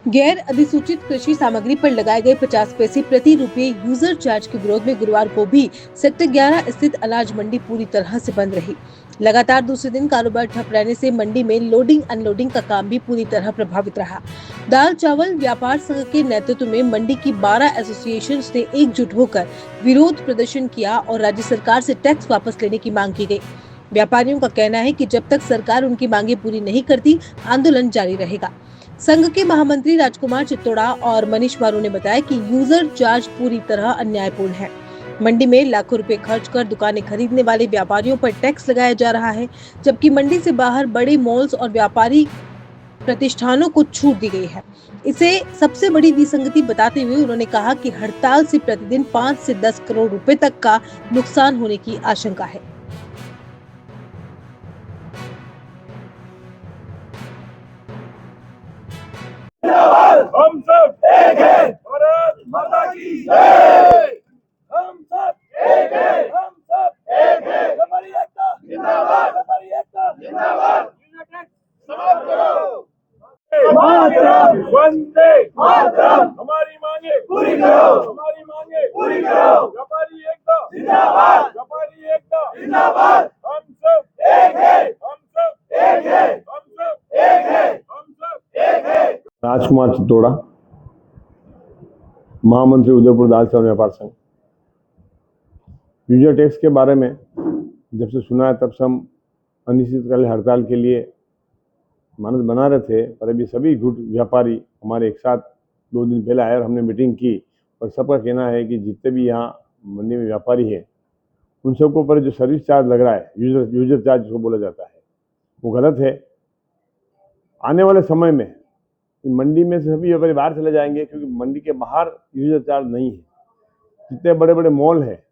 गैर अधिसूचित कृषि सामग्री पर लगाए गए 50 पैसे प्रति रुपए यूजर चार्ज के विरोध में गुरुवार को भी सेक्टर 11 स्थित अनाज मंडी पूरी तरह से बंद रही। लगातार दूसरे दिन कारोबार ठप रहने से मंडी में लोडिंग अनलोडिंग का काम भी पूरी तरह प्रभावित रहा। दाल चावल व्यापार संघ के नेतृत्व में मंडी की 12 एसोसिएशन ने एकजुट होकर विरोध प्रदर्शन किया और राज्य सरकार से टैक्स वापस लेने की मांग की गई। व्यापारियों का कहना है कि जब तक सरकार उनकी मांगे पूरी नहीं करती, आंदोलन जारी रहेगा। संघ के महामंत्री राजकुमार चित्तोड़ा और मनीष मारू ने बताया कि यूजर चार्ज पूरी तरह अन्यायपूर्ण है। मंडी में लाखों रुपए खर्च कर दुकानें खरीदने वाले व्यापारियों पर टैक्स लगाया जा रहा है, जबकि मंडी से बाहर बड़े मॉल्स और व्यापारी प्रतिष्ठानों को छूट दी गई है। इसे सबसे बड़ी विसंगति बताते हुए उन्होंने कहा कि हड़ताल से प्रतिदिन 5 से 10 करोड़ रुपए तक का नुकसान होने की आशंका है। हम सब एक है, भारत माता की जय। हम सब एक है, हम सब एक है, हमारी एकता जिंदाबाद, हमारी एकता जिंदाबाद। समाप्त करो, मातरम, वंदे मातरम, हमारी मांगे पूरी करो, हमारी मांगे पूरी करो, व्यापारी एकता जिंदाबाद, व्यापारी एकता जिंदाबाद। हम सब एक है, हम सब एक है, हम सब एक है, हम सब एक है। राजकुमार चित्तोड़ा, महामंत्री उदयपुर दाल चावल व्यापार संघ। यूजर टैक्स के बारे में जब से सुना है तब से हम अनिश्चितकालीन हड़ताल के लिए मानस बना रहे थे, पर अभी सभी गुट व्यापारी हमारे एक साथ 2 दिन पहले आए और हमने मीटिंग की और सबका कहना है कि जितने भी यहाँ मंडी में व्यापारी हैं उन सबको पर जो सर्विस चार्ज लग रहा है, यूजर चार्ज जिसको बोला जाता है, वो गलत है। आने वाले समय में मंडी में से सभी व्यापारी बाहर चले जाएंगे, क्योंकि मंडी के बाहर यूजर चार्ज नहीं है। जितने बड़े बड़े मॉल हैं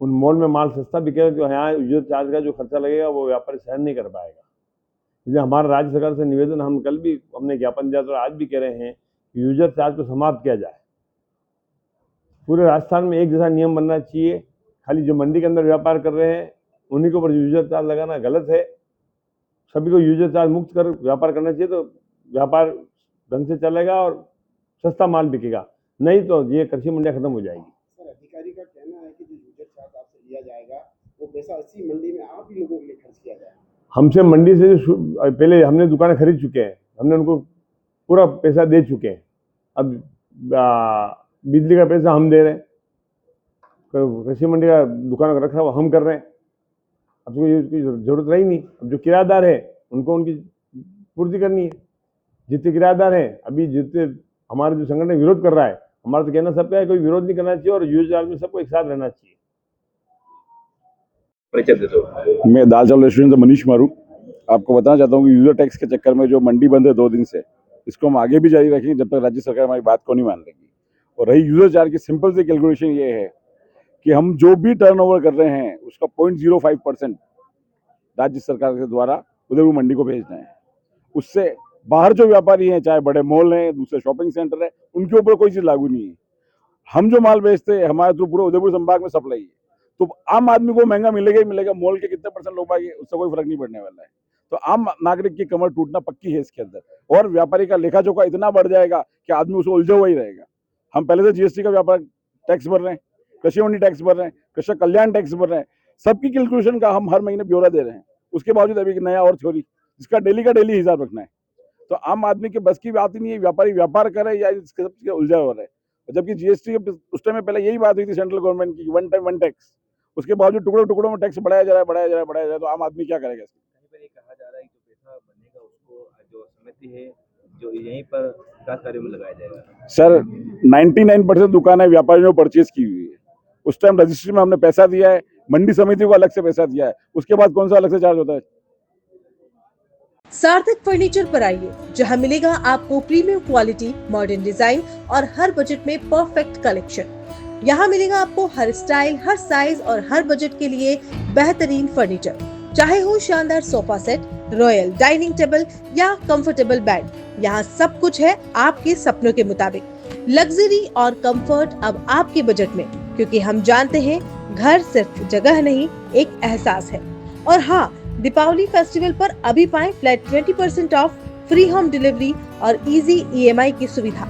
उन मॉल में माल सस्ता बिकेगा, जो यहाँ यूजर चार्ज का जो खर्चा लगेगा वो व्यापारी सहन नहीं कर पाएगा। इसलिए हमारा राज्य सरकार से निवेदन, हम कल भी हमने ज्ञापन दिया तो आज भी कह रहे हैं कि यूजर चार्ज को समाप्त किया जाए। पूरे राजस्थान में एक जैसा नियम बनना चाहिए। खाली जो मंडी के अंदर व्यापार कर रहे हैं उन्हीं के ऊपर यूजर चार्ज लगाना गलत है। सभी को यूजर चार्ज मुक्त कर व्यापार करना चाहिए, तो व्यापार ढंग से चलेगा और सस्ता माल बिकेगा, नहीं तो ये कृषि मंडियां खत्म हो जाएगी। सर, अधिकारी का कहना है कि जो यूजर चार्ज आपसे लिया जाएगा वो पैसा इसी मंडी में आप ही लोगों के लिए खर्च किया जाएगा। हमसे मंडी से पहले हमने दुकानें खरीद चुके हैं, हमने उनको पूरा पैसा दे चुके हैं। अब बिजली का पैसा हम दे रहे हैं, कृषि मंडी का दुकान का रखा हुआ हम कर रहे हैं। अब तो इसकी जरूरत रही नहीं। अब जो किराएदार है उनको उनकी पूर्ति करनी है। जितने किराएदार हैं, अभी जितने हमारे जो संगठन विरोध कर रहा है, हमारा तो कहना सबका है कोई विरोध नहीं करना चाहिए और यूजर चार्ज में सबको एक साथ रहना चाहिए। मैं दाल चावल रेस्टोरेंट से मनीष मारू। आपको बताना चाहता हूँ कि यूजर टैक्स के चक्कर में जो मंडी बंद है 2 दिन से, इसको हम आगे भी जारी रखेंगे जब तक राज्य सरकार हमारी बात को नहीं मान लेगी। और रही यूजर चार्ज की, सिंपल से कैलकुलेशन ये है कि हम जो भी टर्नओवर कर रहे हैं उसका 0.05% राज्य सरकार के द्वारा उदयपुर मंडी को भेजना है। उससे बाहर जो व्यापारी हैं, चाहे बड़े मॉल हैं, दूसरे शॉपिंग सेंटर है, उनके ऊपर कोई चीज लागू नहीं है। हम जो माल बेचते हैं हमारे तो पूरे उदयपुर संभाग में सप्लाई है, तो आम आदमी को महंगा मिलेगा ही मिलेगा। मॉल के कितने % लोग बाकी, उससे कोई फर्क नहीं पड़ने वाला है। तो आम नागरिक की कमर टूटना पक्की है इसके अंदर, और व्यापारी का लेखा जोखा इतना बढ़ जाएगा कि आदमी उसको उलझा हुआ ही रहेगा। हम पहले से जीएसटी का व्यापार टैक्स भर रहे हैं, कृषि मंडी टैक्स भर रहे हैं, कृषक कल्याण टैक्स भर रहे हैं, सबकी कैलकुलेशन का हम हर महीने ब्यौरा दे रहे हैं। उसके बावजूद अभी नया और थ्योरी, जिसका डेली का डेली हिसाब रखना है। तो आम आदमी के बस की बात ही नहीं है, व्यापारी व्यापार करे या इसके सबसे उलझा हो रहा है। जबकि जीएसटी उस टाइम में पहले यही बात हुई थी सेंट्रल गवर्नमेंट की, वन टाइम वन टैक्स, उसके बावजूद टुकड़ों में टैक्स बढ़ाया जा रहा है, तो आम आदमी क्या करेगा? कहीं पर ये कहा जा रहा है कि जो पैसा बनेगा उसको जो समिति है जो यहीं पर विकास कार्यों में लगाया जाएगा। सर, 99% दुकानें व्यापारियों ने परचेज की हुई है। उस टाइम रजिस्ट्री में हमने पैसा दिया है, मंडी समिति को अलग से पैसा दिया है, उसके बाद कौन सा अलग से चार्ज होता है? सार्थक फर्नीचर पर आइए, जहां मिलेगा आपको प्रीमियम क्वालिटी, मॉडर्न डिजाइन और हर बजट में परफेक्ट कलेक्शन। यहाँ मिलेगा आपको हर स्टाइल, हर साइज और हर बजट के लिए बेहतरीन फर्नीचर, चाहे हो शानदार sofa set, royal dining table या कंफर्टेबल बेड। यहाँ सब कुछ है आपके सपनों के मुताबिक। लग्जरी और कंफर्ट अब आपके बजट में, क्योंकि हम जानते हैं घर सिर्फ जगह नहीं, एक एहसास है। और हाँ, दीपावली फेस्टिवल पर अभी पाएं flat 20% of free home delivery और इजी EMI की सुविधा।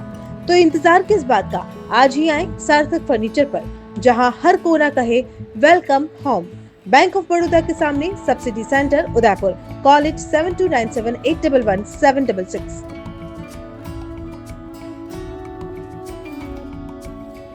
तो इंतजार किस बात का, आज ही आए सार्थक फर्नीचर पर, जहां हर कोना कहे welcome home. Bank of Baroda के सामने, सब्सिडी सेंटर, उदयपुर। कॉल 7297811766।